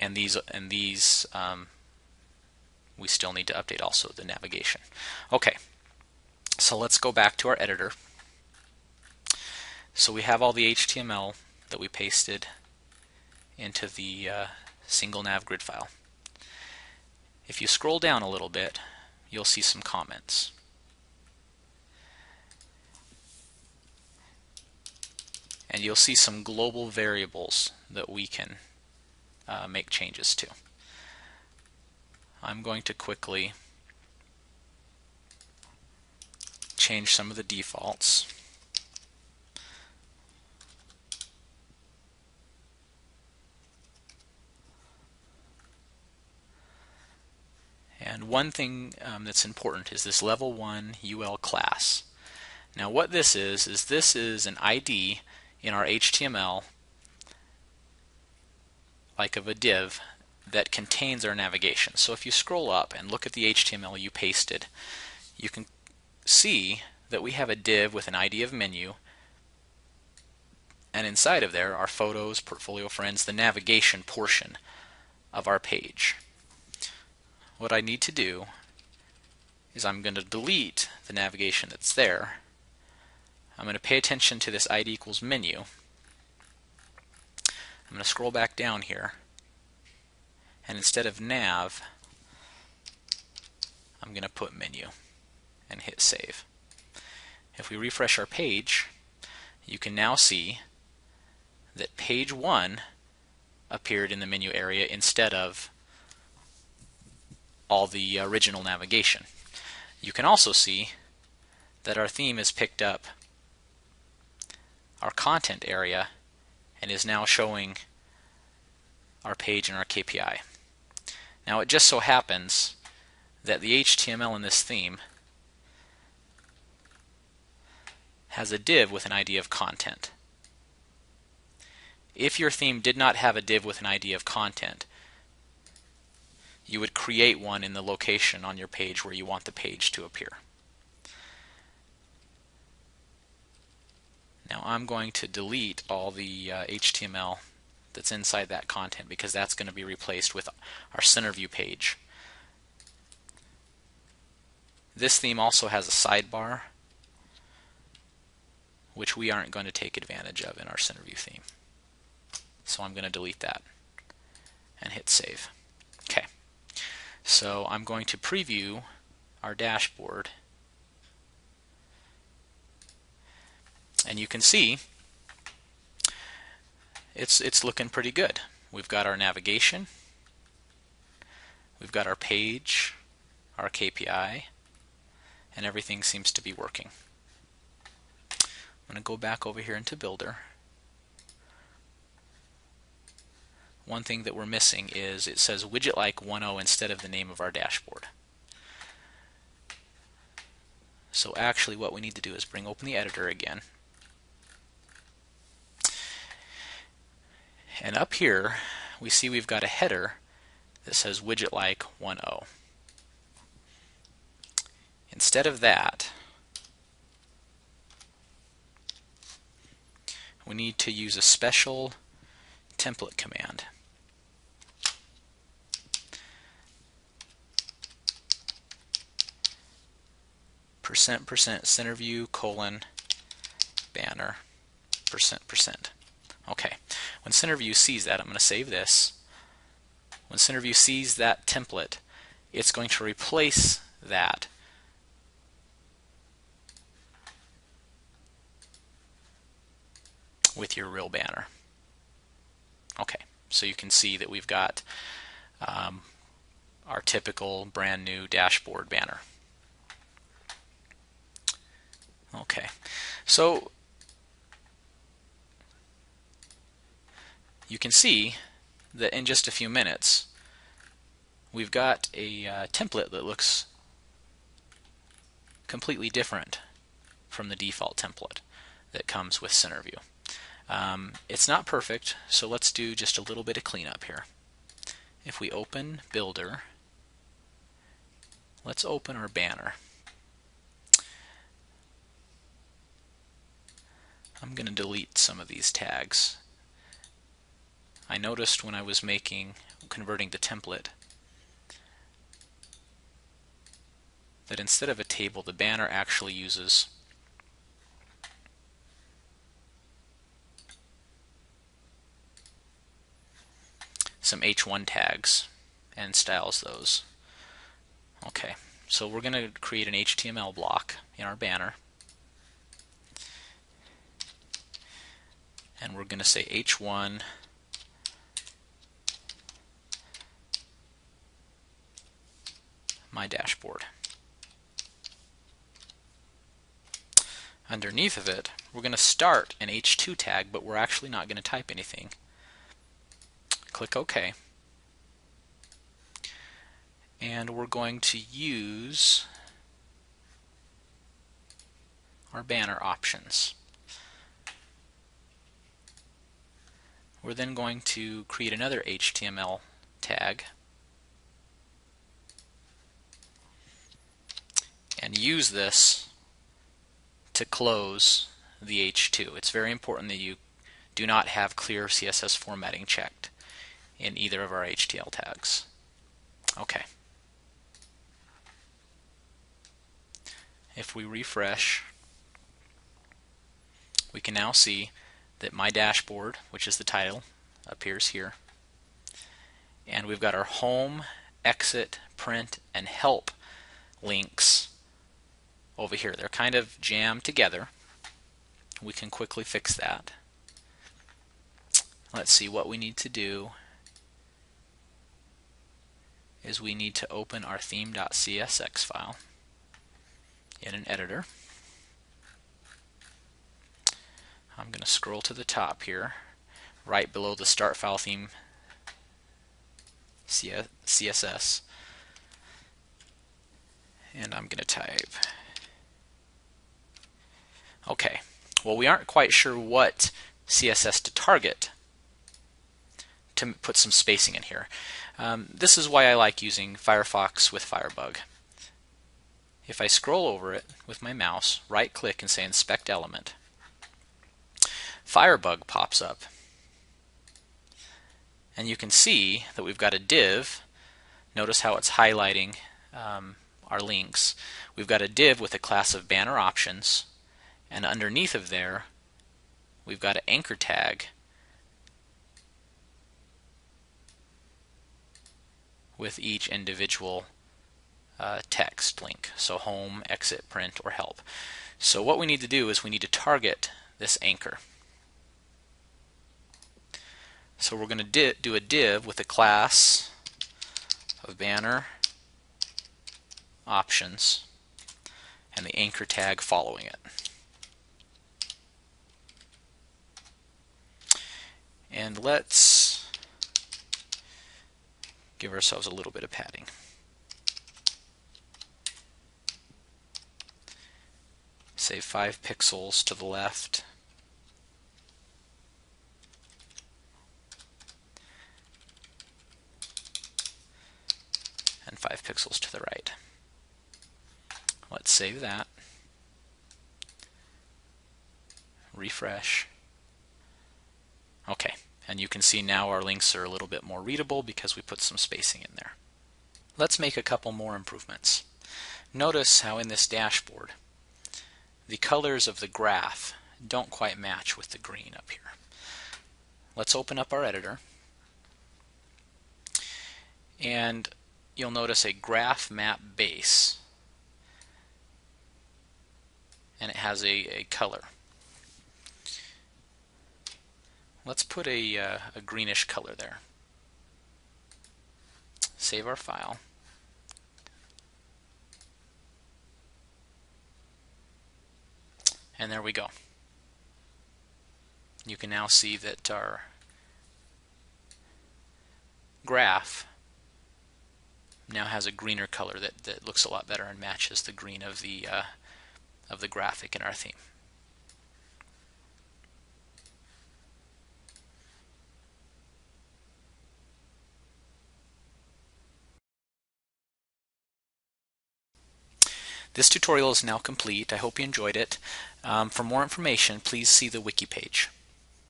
and these we still need to update also the navigation. Okay, so let's go back to our editor. So we have all the HTML that we pasted into the single nav grid file. If you scroll down a little bit, you'll see some comments. And you'll see some global variables that we can make changes to. I'm going to quickly change some of the defaults. And one thing that's important is this level 1 UL class. Now what this is this is an ID in our HTML, like of a div, that contains our navigation. So if you scroll up and look at the HTML you pasted, you can see that we have a div with an ID of menu, and inside of there are photos, portfolio, friends, the navigation portion of our page. What I need to do is I'm going to delete the navigation that's there. I'm going to pay attention to this ID equals menu. I'm going to scroll back down here, and instead of nav, I'm going to put menu and hit save. If we refresh our page, you can now see that page 1 appeared in the menu area instead of all the original navigation. You can also see that our theme has picked up our content area and is now showing our page and our KPI. Now it just so happens that the HTML in this theme has a div with an ID of content. If your theme did not have a div with an ID of content, you would create one in the location on your page where you want the page to appear. Now I'm going to delete all the HTML that's inside that content because that's going to be replaced with our CenterView page. This theme also has a sidebar, which we aren't going to take advantage of in our CenterView theme. So I'm going to delete that and hit save. Okay. So I'm going to preview our dashboard, and you can see it's looking pretty good. We've got our navigation, we've got our page, our KPI, and everything seems to be working. I'm going to go back over here into Builder. One thing that we're missing is it says widget-like 1.0 instead of the name of our dashboard. So actually what we need to do is bring open the editor again. And up here we see we've got a header that says widget-like 1.0. Instead of that, we need to use a special template command. %CenterView : banner %%. Okay, when CenterView sees that, I'm going to save this. When CenterView sees that template, it's going to replace that with your real banner. Okay, so you can see that we've got our typical brand new dashboard banner. Okay, so you can see that in just a few minutes we've got a template that looks completely different from the default template that comes with CenterView. It's not perfect, so let's do just a little bit of cleanup here. If we open Builder, let's open our banner. I'm going to delete some of these tags. I noticed when I was making converting the template, that instead of a table, the banner actually uses some H1 tags and styles those. Okay, so we're going to create an HTML block in our banner, and we're going to say H1 my dashboard. Underneath of it, we're going to start an H2 tag, but we're actually not going to type anything. Click OK. And we're going to use our banner options. We're then going to create another HTML tag and use this to close the H2. It's very important that you do not have clear CSS formatting checked in either of our HTML tags. Okay. If we refresh, we can now see that my dashboard, which is the title, appears here. And we've got our home, exit, print, and help links over here. They're kind of jammed together. We can quickly fix that. Let's see, what we need to do is we need to open our theme.csx file in an editor. I'm going to scroll to the top here, right below the start file theme CSS, and I'm going to type. Okay, well, we aren't quite sure what CSS to target to put some spacing in here. This is why I like using Firefox with Firebug. If I scroll over it with my mouse, right click and say inspect element, Firebug pops up, and you can see that we've got a div. Notice how it's highlighting our links. We've got a div with a class of banner options, and underneath of there we've got an anchor tag with each individual text link. So home, exit, print, or help. So what we need to do is we need to target this anchor. So we're going to do a div with a class of banner options and the anchor tag following it. And let's give ourselves a little bit of padding. Say 5 pixels to the left. And 5 pixels to the right. Let's save that. Refresh. Okay, and you can see now our links are a little bit more readable because we put some spacing in there. Let's make a couple more improvements. Notice how in this dashboard the colors of the graph don't quite match with the green up here. Let's open up our editor, and you'll notice a graph map base, and it has a color. Let's put a greenish color there. Save our file. And there we go. You can now see that our graph now has a greener color that looks a lot better and matches the green of the graphic in our theme. This tutorial is now complete. I hope you enjoyed it. For more information, please see the wiki page.